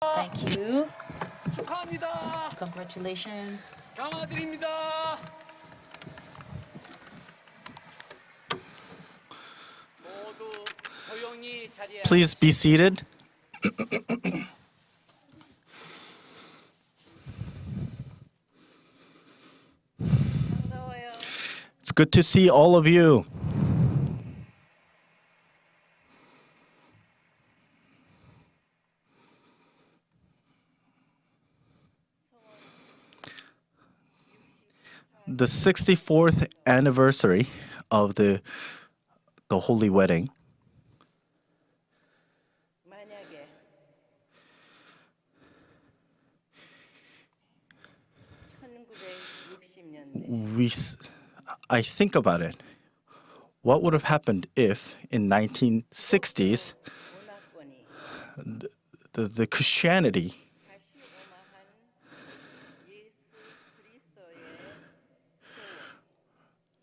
Thank you. 축하합니다. Congratulations. 강화드립니다. 모두 조용히 자리에 Please be seated. It's good to see all of you. The 64th anniversary of the Holy Wedding 만약에 1960년대 I think about it. What would have happened if in 1960s 문화권이 the Christianity 85만한 예수 그리스도의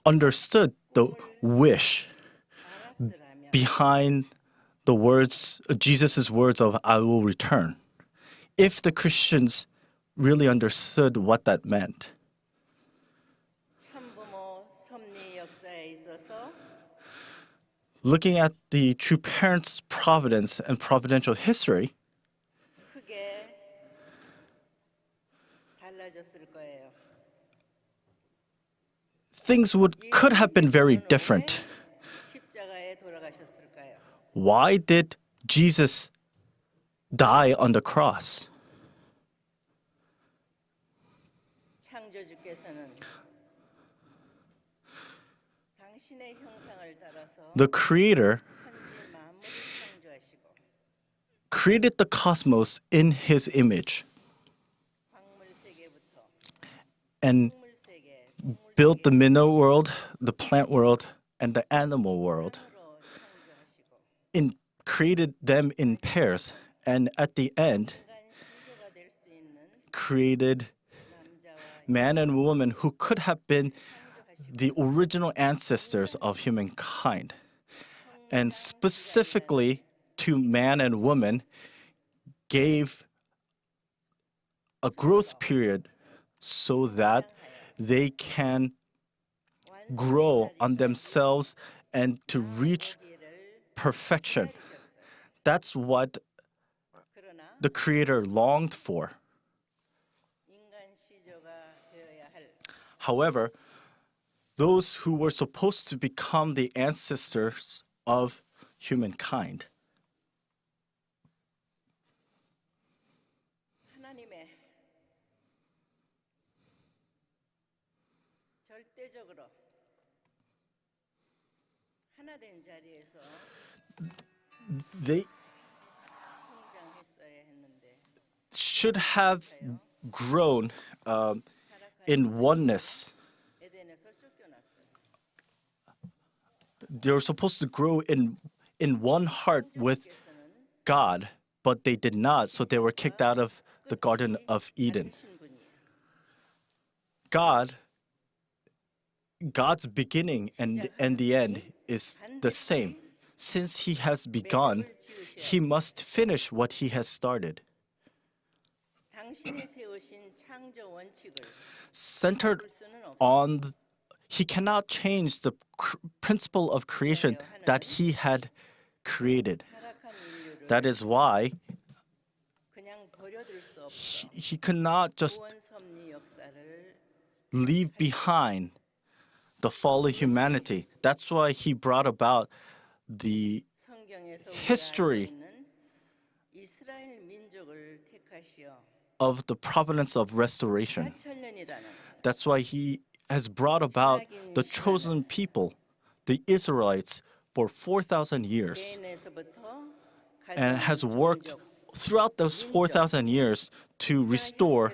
understood the wish 알았더라면 behind the words Jesus' words of I will return. If the Christians really understood what that meant, 참부모 섭리 역사에 있어서 looking at the true parents' providence and providential history, 크게 달라졌을 거예요. things could have been very different. 십자가에 돌아가셨을까요? Why did Jesus die on the cross? 창조주께서는 당신의 형상을 따라서 The Creator 천지 만물을 창조하시고 created the cosmos in His image 광물 세계부터 and 식물 세계, built the mineral world, the plant world, and the animal world. 생으로 창조하시고 Created them in pairs, and at the end, 인간 신조가 될 수 있는 created 남자와 man and woman who could have been the original ancestors of humankind. And specifically to man and woman, gave a growth period so that they can grow on themselves and to reach perfection. That's what 그러나 the Creator longed for. 인간 시조가 되어야 할 However, those who were supposed to become the ancestors of humankind, 하나님의 절대적으로 하나 된 자리에서 they 성장했어야 했는데 should have grown in oneness. 에덴에서 쫓겨났어요. They were supposed to grow in one heart with God, but they did not, so they were kicked out of the Garden of Eden. 신분이에요. God's beginning and the end is the same. Since He has begun, He must finish what He has started. 당신이 세우신 창조 원칙을 Centered 볼 수는 없어요. on, He cannot change the principle of creation that He had created. 타락한 인류를 That is why 그냥 버려둘 수 없어. He could not just 구원 섭리 역사를 leave behind the fallen humanity. That's why He brought about the 성경에서 history 우리가 알고 있는 이스라엘 민족을 택하시어 of the providence of restoration. 4천년이라는 That's why He has brought about the chosen people, the Israelites, for 4,000 years 개인에서부터 and has worked throughout those 4,000 years to restore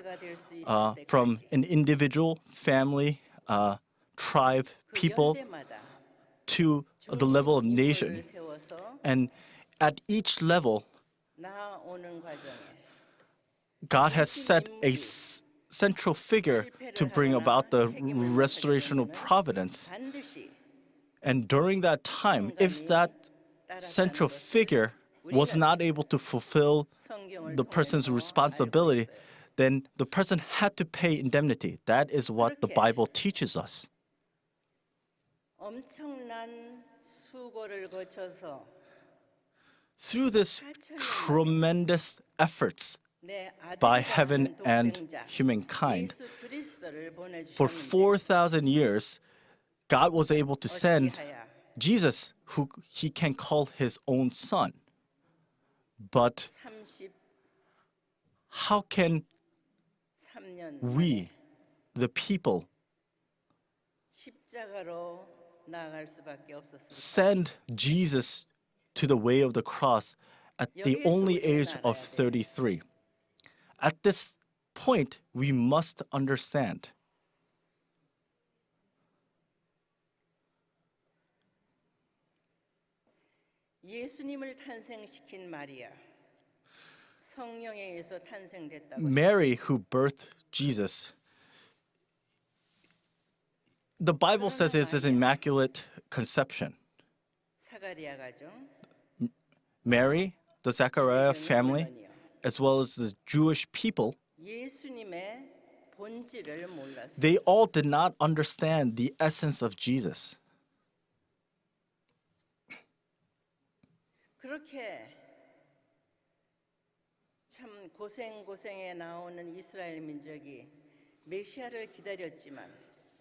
from an individual, family, tribe, people to the level of nation. 세워서 And at each level, 나아오는 과정에 God has set a central figure to bring about the restoration of providence. 반드시 And during that time, if that central figure was not able to fulfill 성경을 the person's 통해서 responsibility, 알고 있어요. then the person had to pay indemnity. That is what the 그렇게 Bible teaches us. 엄청난 수고를 거쳐서 Through this tremendous efforts 내 by 아들과 heaven 한 and 독생자 humankind, 예수 그리스도를 for 보내주셨는데 4,000 years, God was able to send 어찌하여 Jesus, who he can call his own son. But 33년 how can we, the people, 십자가로 나아갈 수밖에 없었습니다. send Jesus to the way of the cross at the only age of 33? At this point, we must understand 예수님을 탄생시킨 마리아, 성령에 의해서 탄생됐다고 Mary, who birthed Jesus, the Bible says it's an immaculate conception. 사가리아 가정, Mary, the Zechariah family, 물론이요. as well as the Jewish people, 예수님의 본질을 몰랐어요. they all did not understand the essence of Jesus. 그렇게 참 고생에 나오는 이스라엘 민족이 메시아를 기다렸지만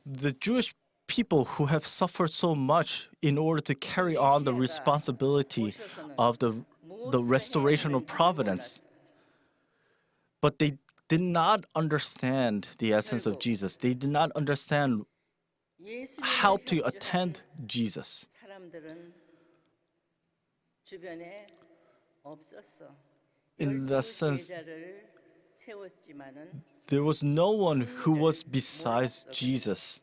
The Jewish people who have suffered so much in order to carry on the responsibility of the restoration of providence, but they did not understand the essence of Jesus. They did not understand how 예수님을 to 협조하는 attend Jesus. 사람들은 주변에 없었어. In that sense, 제자를 세웠지만은 there was no one who was besides Jesus.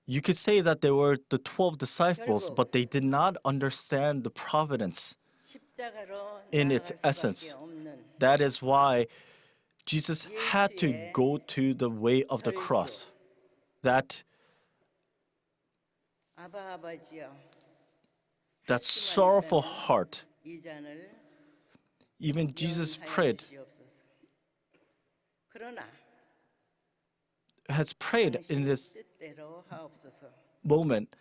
You could say that there were the 12 disciples, but they did not understand the providence. 십자가로 In its 나아갈 essence. 수밖에 없는 That is why Jesus had to go to the way of the cross. That 아버지여 that sorrowful heart. 이 잔을 Even Jesus 영하여 prayed, 주시옵소서. 그러나 has prayed in 당신 this 뜻대로 하옵소서. moment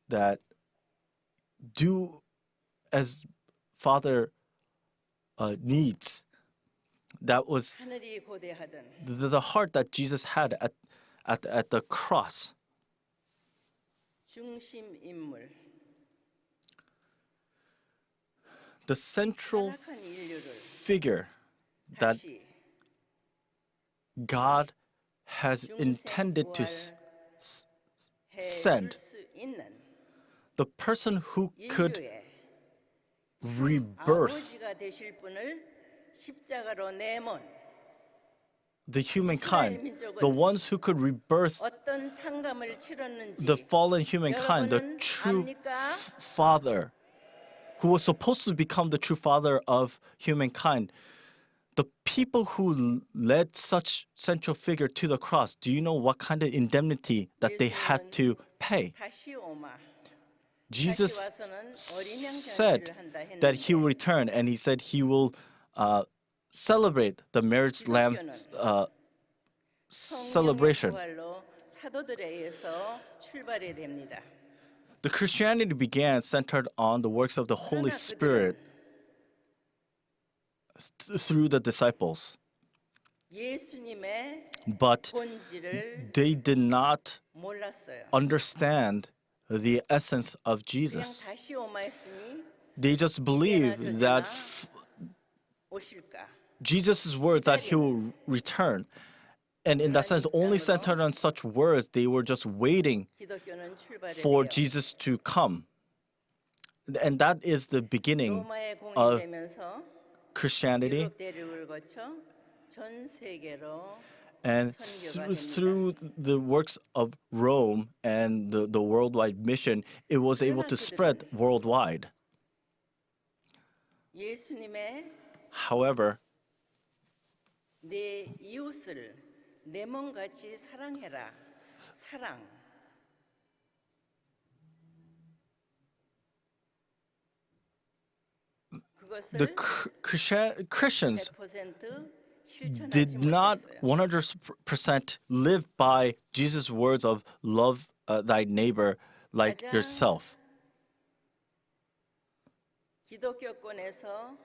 that do as Father needs. That was 하늘이 고대하던 the heart that Jesus had at the cross. 중심 인물 The central 타락한 인류를 figure that 다시 God has intended to send, 해줄 수 있는 the person who could 인류의 rebirth 아버지가 되실 분을 십자가로 내몬 the humankind, the ones who could rebirth 어떤 탕감을 치렀는지 the fallen humankind, the 여러분은 true 압니까? father, who was supposed to become the true father of humankind. The people who led such central figure to the cross, do you know what kind of indemnity that they had to pay? 다시 오마 Jesus 다시 와서는 어린 양 said 잔치를 한다 that he will 했는데 return, and he said he will celebrate the marriage lamb 성령의 celebration. 부활로 사도들에 의해서 출발이 됩니다. The Christianity began centered on the works of the Holy Spirit through the disciples, 예수님의 but 본질을 they did not 몰랐어요. understand the essence of 그냥 Jesus. 다시 오마 했으니 They just believed that 오실까? Jesus' words that he will return. And in that sense, only centered on such words, they were just waiting 기독교는 출발이 for 돼요. Jesus to come. And that is the beginning 로마에 of 공인되면서 Christianity. 유럽 대륙을 거쳐 전 세계로 And through the works of Rome and the worldwide mission, it was able to spread worldwide. 예수님의 However, 내 이웃을 내 몸같이 사랑해라. 사랑. the 그것을 Christians 100% 실천하지 did not 못했어요. 100% live by Jesus' words of love thy neighbor like 가장 yourself. 기독교권에서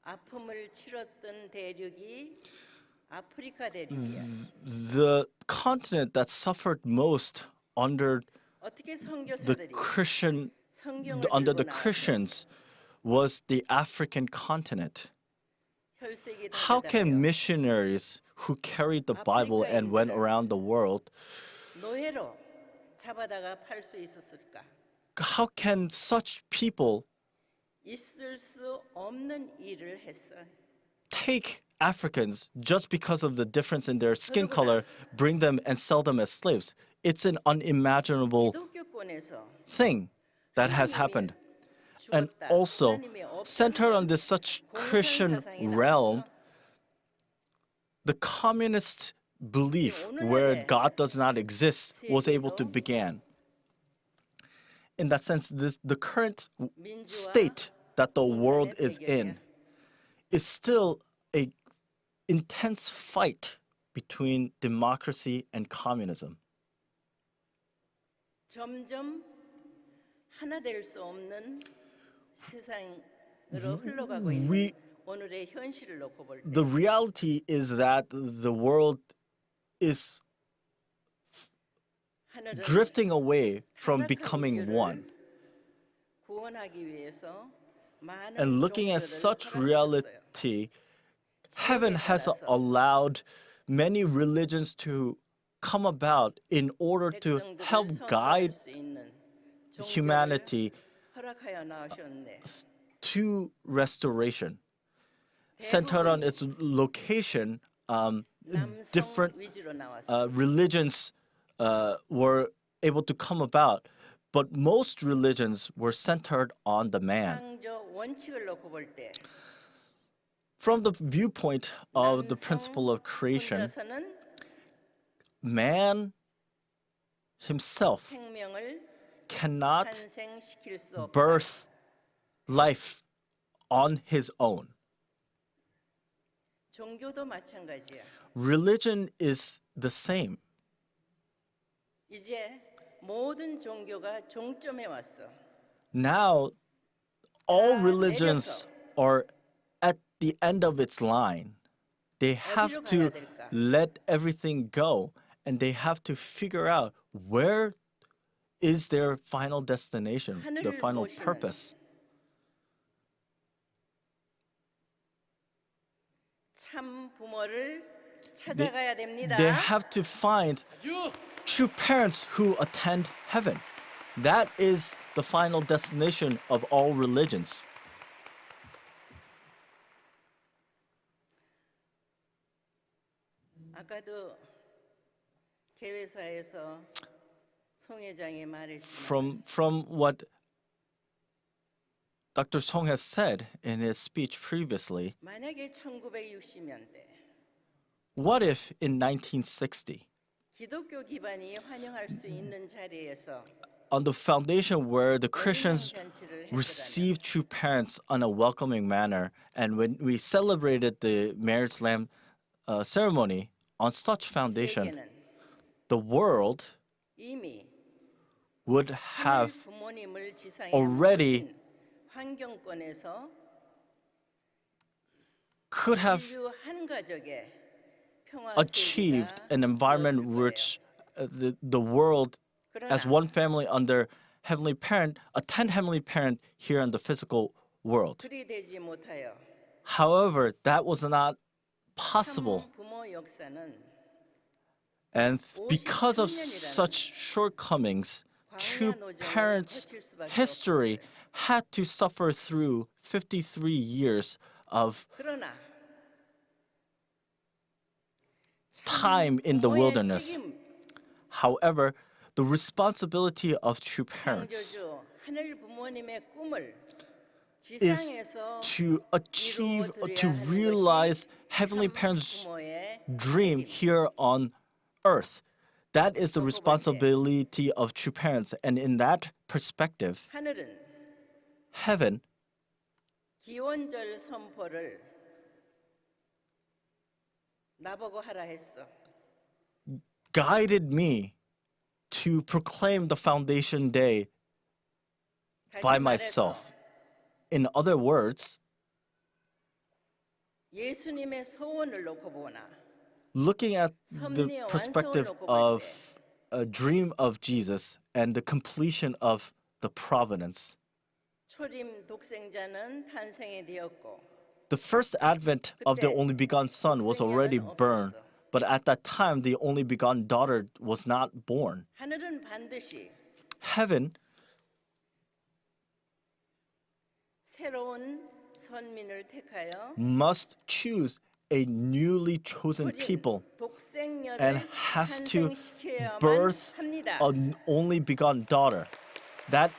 아픔을 치렀던 대륙이 아프리카 대륙이야. The continent that suffered most under 어떻게 the 선교사들이 Christian 성경을 under the 들고 나와서 Christians was the African continent. 혈색이 How can 다르다고요? missionaries who carried the Bible and went around the world, 노예로 잡아다가 팔 수 있었을까? how can such people 있을 수 없는 일을 했어. take Africans just because of the difference in their skin color, bring them and sell them as slaves? It's an unimaginable 기독교권에서 thing that has happened. And 죽었다. also, 하나님의 없다는 centered on this such Christian 공산사상이 realm, 나왔어. the communist belief where God does not exist was able to begin. In that sense, the current state that the world is in is still a intense fight between democracy and communism. 점점 하나 될 수 없는 세상으로 흘러가고 있는 We- 오늘의 현실을 놓고 볼 때 The reality is that the world is 하늘은 drifting away from 타락한 becoming 인류를 one. 구원하기 위해서 많은 And looking at 종교들을 such 허락하셨어요. reality, heaven has allowed many religions to come about in order to 백성들을 help 선도할 guide 수 있는 종교를 humanity 허락하여 나오셨네. to restoration. Centered on its location, 남성 different 위주로 나왔어요. religions were able to come about, but most religions were centered on the man. 창조 원칙을 놓고 볼 때 From the viewpoint of the 남성 principle of creation, 혼자서는 man himself 생명을 cannot 탄생시킬 수 없다. birth life on his own. 종교도 마찬가지야. Religion is the same. 이제 모든 종교가 종점에 왔어. Now, all 다 religions are at the end of its line. They have 어디로 to 가야 될까? let everything go and they have to figure out where is their final destination, their 하늘을 final 보시는 purpose. 참 부모를 찾아가야 됩니다. They have to find 유 true parents who attend heaven. That is the final destination of all religions. 아까도 개회사에서 송 회장이 말했지만 From what Dr. Song has said in his speech previously, 만약에 1960년대 what if in 1960, 기독교 기반이 환영할 수 있는 자리에서 on the foundation where the 어린양 Christians 잔치를 했더라면 received true parents in a welcoming manner, and when we celebrated the marriage lamb ceremony on such foundation, 세계는 the world 이미 would have 부모님을 지상에 already 모신 환경권에서 could have 인류 한 가족의 평화 achieved 세계가 an environment 되었을 which the world as 그러나 one family under heavenly parent attend heavenly parent here in the physical world. 그리 되지 못하여 However, that was not possible, 참 부모 역사는 and because of such shortcomings, true parents' history had to suffer through 53 years of 그러나 time in the 부모의 wilderness. 책임, However, the responsibility of true parents 창조주 하늘 부모님의 꿈을 is 지상에서 to achieve, 이루어드려야 to 하는 realize 것이 heavenly 참 parents' 부모의 dream 책임. here on earth. That is the 그렇고 볼 때 responsibility of true parents. And in that perspective, 하늘은 heaven 기원절 선포를 나보고 하라 했어. guided me to proclaim the foundation day 다시 by 말해서 myself. In other words, 예수님의 소원을 놓고 보나 looking at the 섭리의 perspective 완성을 놓고 볼 of 때 a dream of Jesus and the completion of the providence. 초림 독생자는 탄생이 되었고 The first advent of the 그때 only begotten Son was already 독생녀는 burned, 없었어. but at that time the only begotten daughter was not born. 하늘은 반드시 Heaven 새로운 선민을 택하여 must choose a newly chosen 초림 people 독생녀를 and has to 탄생시켜야만 birth 합니다. an only begotten daughter. That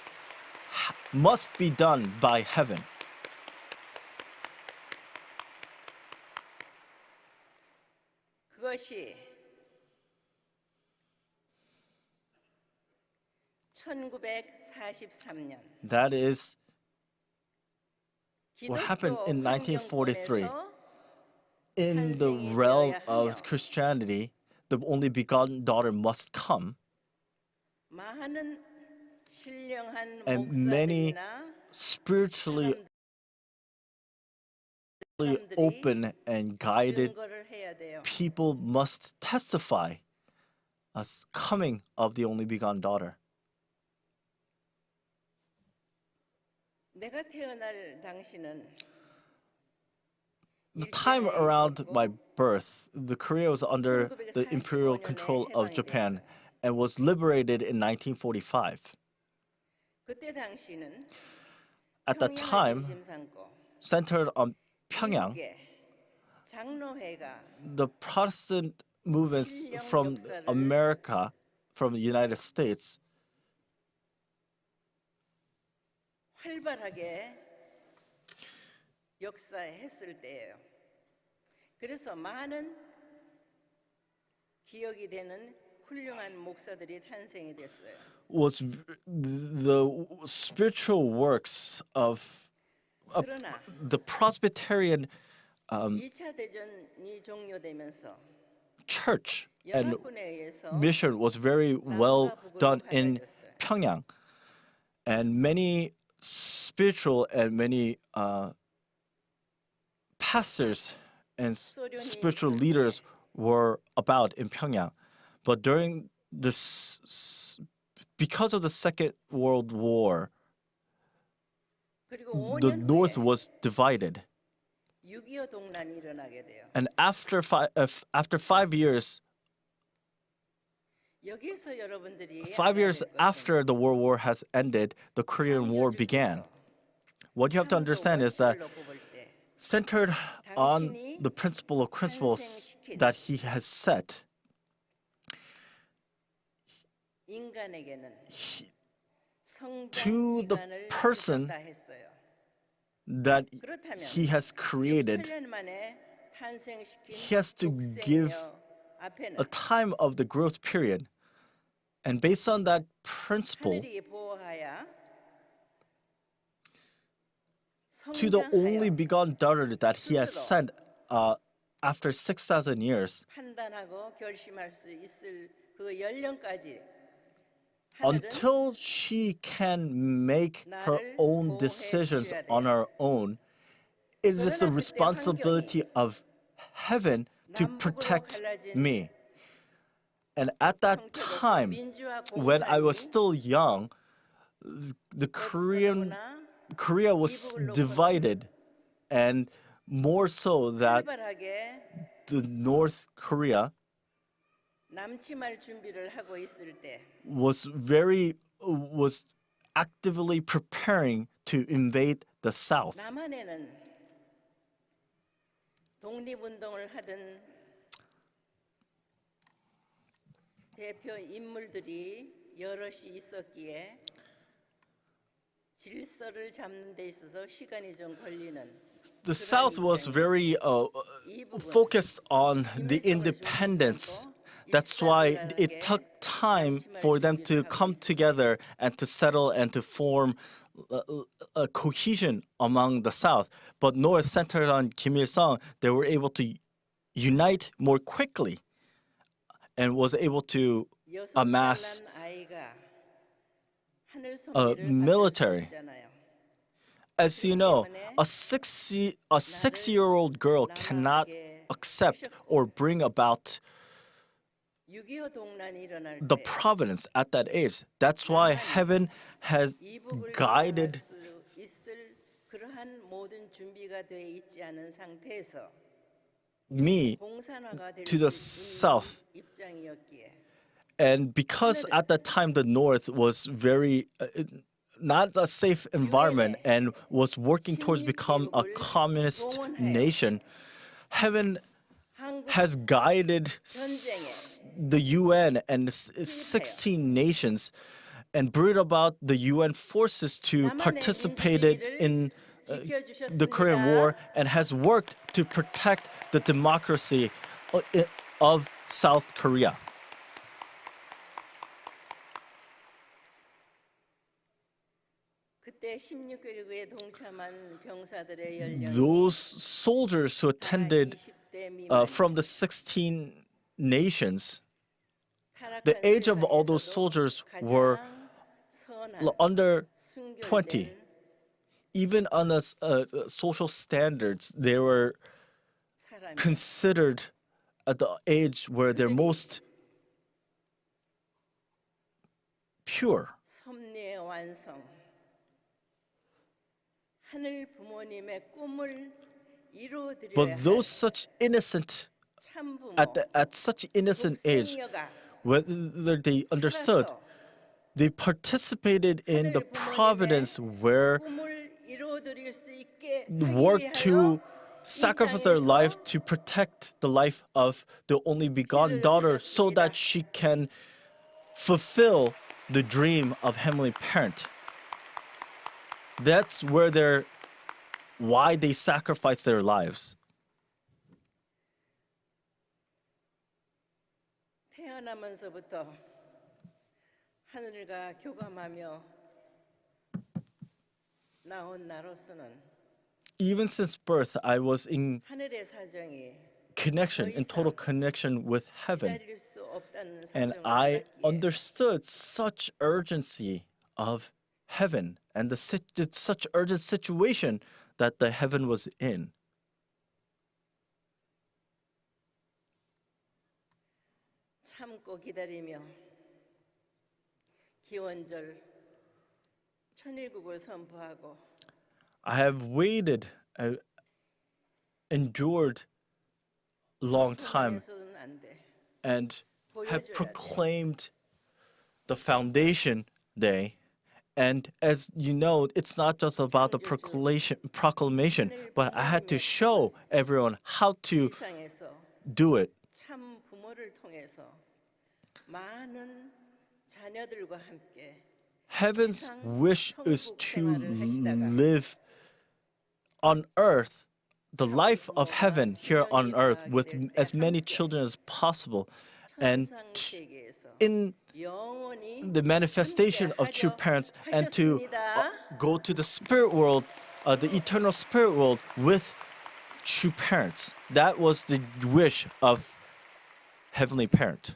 must be done by heaven. 그것이 1943년 That is what happened 기독교 in 1943. 환경권에서 In the 탄생이 realm 되어야 of 하며 Christianity, the only begotten daughter must come, 많은 신령한 and many 목사들이나 spiritually 사람들이 open and guided 증거를 해야 돼요. people must testify as coming of the only begotten daughter. 내가 태어날 당시는 The time around 일제에 my 있었고 birth, the Korea was under the imperial 1945년에 control of 해방이 Japan 됐어요. and was liberated in 1945. 그때 당시는 At that 평양을 time, 중심 삼고 centered on Pyongyang, 미국의 장로회가 the Protestant movements 신령 from 역사를 America, from the United States, 활발하게 역사했을 때예요. 그래서 많은 기억이 되는 훌륭한 목사들이 탄생이 됐어요. was the spiritual works of 그러나 the Presbyterian 2차 대전이 종료되면서 church and 연합군에 의해서 mission was very well done in 갈라졌어요. Pyongyang, and many spiritual and many pastors and spiritual leaders were about in Pyongyang. But during this, because of the Second World War, 그리고 the 5년 North 후에 was divided. 6.25 동란이 일어나게 돼요. And after 5 years, 여기에서 여러분들이 5 years 알아야 될 것은 after the World War has ended, the Korean War began. What you have to understand is that centered on the principles that he has set, 인간에게는 성장 to the 기반을 person 주셨다 했어요. that 그렇다면 he has created, 6년 만에 탄생시킨 he has to give 독생녀 앞에는 a time of the growth period. And based on that principle, 하늘이 보호하여 to the only 성장하여 begotten daughter that he has 스스로 sent after 6,000 years, 판단하고 결심할 수 있을 그 연령까지 하늘은 until she can make her own decisions on her own, it is the responsibility of heaven to protect me. And at that 형태로서 time, 민주화 when I was 공산이 still young, the Korea was divided, and more so that 활발하게 the North Korea 남침할 준비를 하고 있을 때 was actively preparing to invade the South. 남한에는 독립운동을 하던 대표 인물들이 여럿이 있었기에 질서를 잡는 데 있어서 시간이 좀 걸리는 The South was very focused on the independence. That's why it took time for them to come together and to settle and to form a cohesion among the South, but North centered on Kim Il Sung. They were able to unite more quickly and was able to amass a military. As you know, a 6-year-old girl cannot accept or bring about the providence at that age. That's why heaven has guided me to the south. And because at that time the North was very not a safe environment and was working towards become a communist nation, heaven has guided the UN and 16 nations and brought about the UN forces to participate in the Korean War and has worked to protect the democracy of South Korea. Those soldiers who attended from the 16 nations, the age of all those soldiers were under 20. Even on the social standards, they were considered at the age where they're most pure. But those such innocent, at such innocent age, whether they understood, they participated in the providence where worked to sacrifice their life to protect the life of the only begotten daughter so that she can fulfill the dream of Heavenly Parent. That's where why they sacrifice their lives. 태어나면서부터 하늘과 교감하며 나온 나로서는 Even since birth, I was in 하늘의 사정이 connection, in total connection with heaven. 기다릴 수 없다는 And 사정을 I 알았기에 understood such urgency of heaven and such urgent situation that the heaven was in. 참고 기다리며 기원절 천일국을 선포하고 I have waited, endured a long time, 해서는 안 돼. and have proclaimed the foundation day. And as you know, it's not just about the proclamation, but I had to show everyone how to 세상에서 do it. 참 부모를 통해서 많은 자녀들과 함께 Heaven's wish is to live on earth, the life of heaven here on earth, with as many children as possible. And 천상 세계에서 in 영원히 the manifestation of true parents, and to 하셨습니다. go to the spirit world, the eternal spirit world with true parents. That was the wish of Heavenly Parent.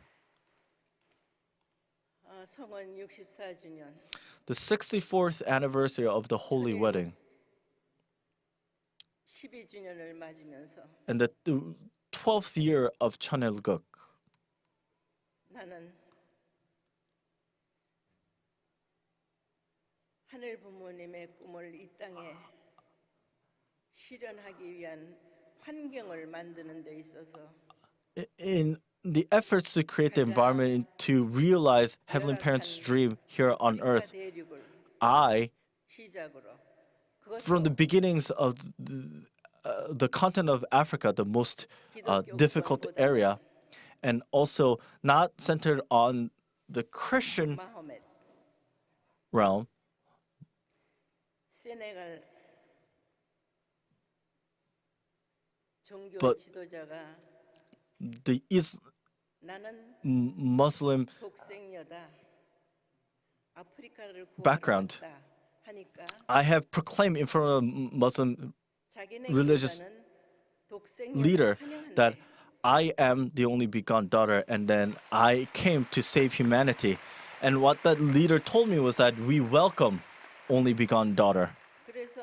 성원 64주년 The 64th anniversary of the Holy Wedding 12주년을 맞으면서 and the 12th year of Cheonilguk. 나는 하늘 부모님의 꿈을 이 땅에 실현하기 위한 환경을 만드는 데 있어서 In the efforts to create the environment to realize Heavenly Parent's dream here on earth, 대륙을 I, 시작으로 from the beginnings of the continent of Africa, the most difficult area, and also not centered on the Christian 마호멧 realm, 세네갈 종교 But- 지도자가 the 나는 Muslim 독생녀다 아프리카를 background. 구원하겠다 하니까 I have proclaimed in front of a Muslim 자기네 religious 교단은 독생녀를 leader that 환영한대. I am the only begotten daughter, and then I came to save humanity. And what that leader told me was that we welcome only begotten daughter. 그래서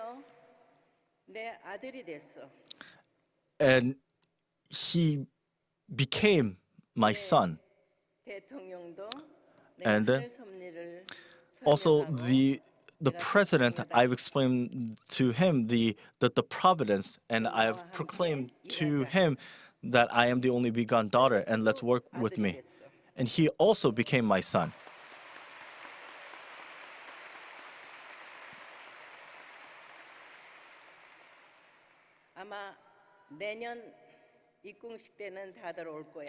내 아들이 됐어. And he became my son. 대통령도 내 And 하늘 섭리를 Also, 설명하고 the president, I've explained to him the providence, and I have proclaimed to him that I am the only begotten daughter, and let's work with 아들이 me. 됐어. And he also became my son. 아마 내년 입궁식 때는 다들 올 거야.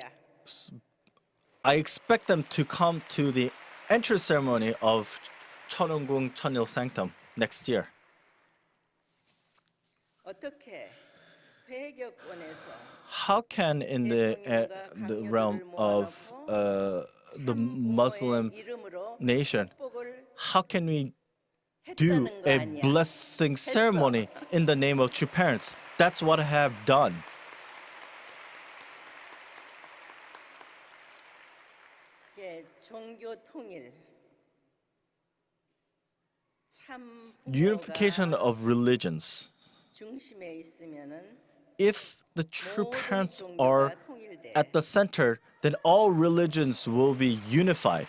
I expect them to come to the entrance ceremony of Cheonwon-gung Cheonil Sanctum next year. 어떻게 회계권에서 How can in the realm of the Muslim 이름으로 nation, 축복을 how can we do 했다는 거 a 아니야? blessing ceremony in the name of true parents? That's what I have done. 이게 종교 통일, 참 Unification 부모가 of religions. 중심에 있으면은 If the true 모든 parents 종교가 are 통일돼. at the center, then all religions will be unified.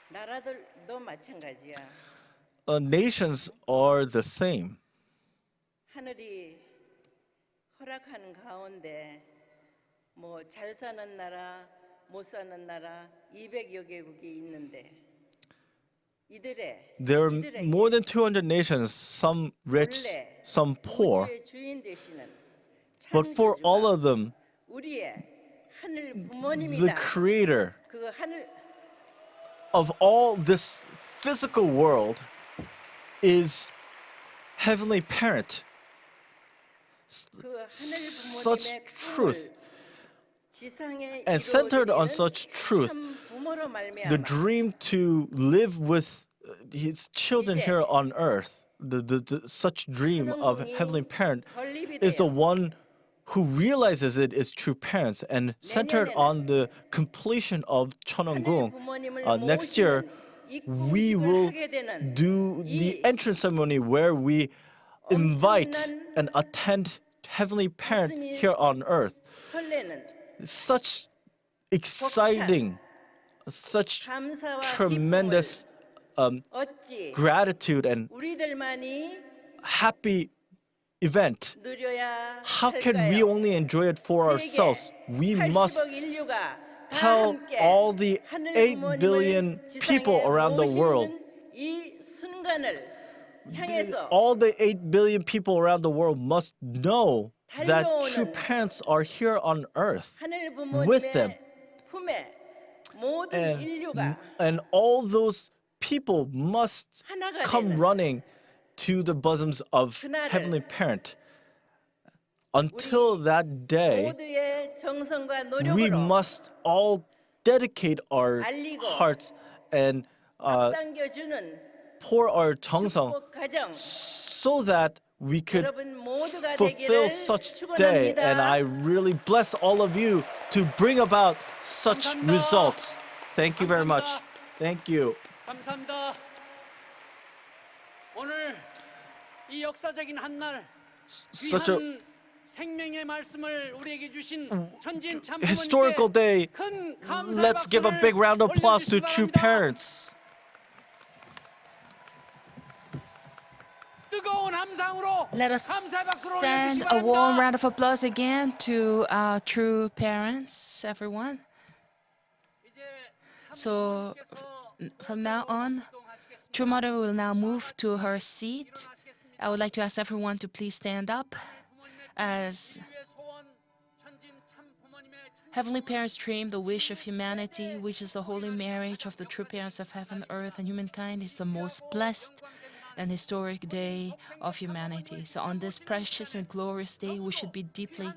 나라들도 마찬가지야. Nations are the same. 하늘이 허락하는 가운데 뭐 잘 사는 나라, 못 사는 나라 200여 개국이 있는데 이들의 There are 이들에게 more than 200 nations, some rich, some poor. 우주의 주인 되시는 But for all 창조주가 of them, 우리의 하늘 the 부모님이다. creator 그 하늘 of all this physical world is Heavenly Parent. 그 하늘 Such 부모님의 truth. 꿈을 지상에 And centered on 이루어드리는 such truth, 참 부모로 the 말미암아 dream to live with his children here on earth, the such dream of Heavenly Parent 건립이 is the 돼요. one who realizes it is true parents, and centered on the completion of 하늘 Cheonwon-gung. 부모님을 Next year, 모시는 we 입궁식을 will 하게 되는 do the 이 entrance ceremony where we invite 엄청난 and attend Heavenly Parent 가슴이 here on earth. 설레는 Such exciting, such 감사와 tremendous 기쁨을 어찌 gratitude and 우리들만이 happy event. 누려야 How can we 할까요? only enjoy it for ourselves? We must 80억 인류가 다 tell 함께 all the 하늘 8 부모님을 billion people 지상에 around the world, 모시는 이 순간을 향해서 all the 8 billion people around the world must know that true 달려오는 parents are here on earth. 하늘 with them. 부모님의 품에 모든 And, 인류가 and all those people must 하나가 come 되는 running to the bosoms of 그날을 Heavenly Parent. Until that day, 모두의 정성과 we 노력으로 must all dedicate our 알리고 hearts and 앞당겨주는 pour our 정성 축복 가정 so that we could 여러분 모두가 fulfill 되기를 such day. And I 축원합니다. really bless all of you to bring about such 감사합니다. results. Thank you very much. 감사합니다. Thank you. 감사합니다. 오늘 이 역사적인 한날 Such a 귀한 생명의 말씀을 우리에게 주신 천진 historical 참부모님께 day. 큰 감사의 Let's give a 박수를 big round of applause to 올려주시기 true 바랍니다. parents. 뜨거운 함상으로 Let us 감사의 박수를 send 올려주시기 a warm 바랍니다. round of applause again to our true parents, everyone. 이제 So from now on, True Mother will now move to her seat. I would like to ask everyone to please stand up as 인류의 소원, 천진 참부모님의 Heavenly Parents dream the wish of humanity, which is the holy marriage of the true parents of heaven, earth, and humankind, is the most blessed and historic day of humanity. So on this precious and glorious day, we should be deeply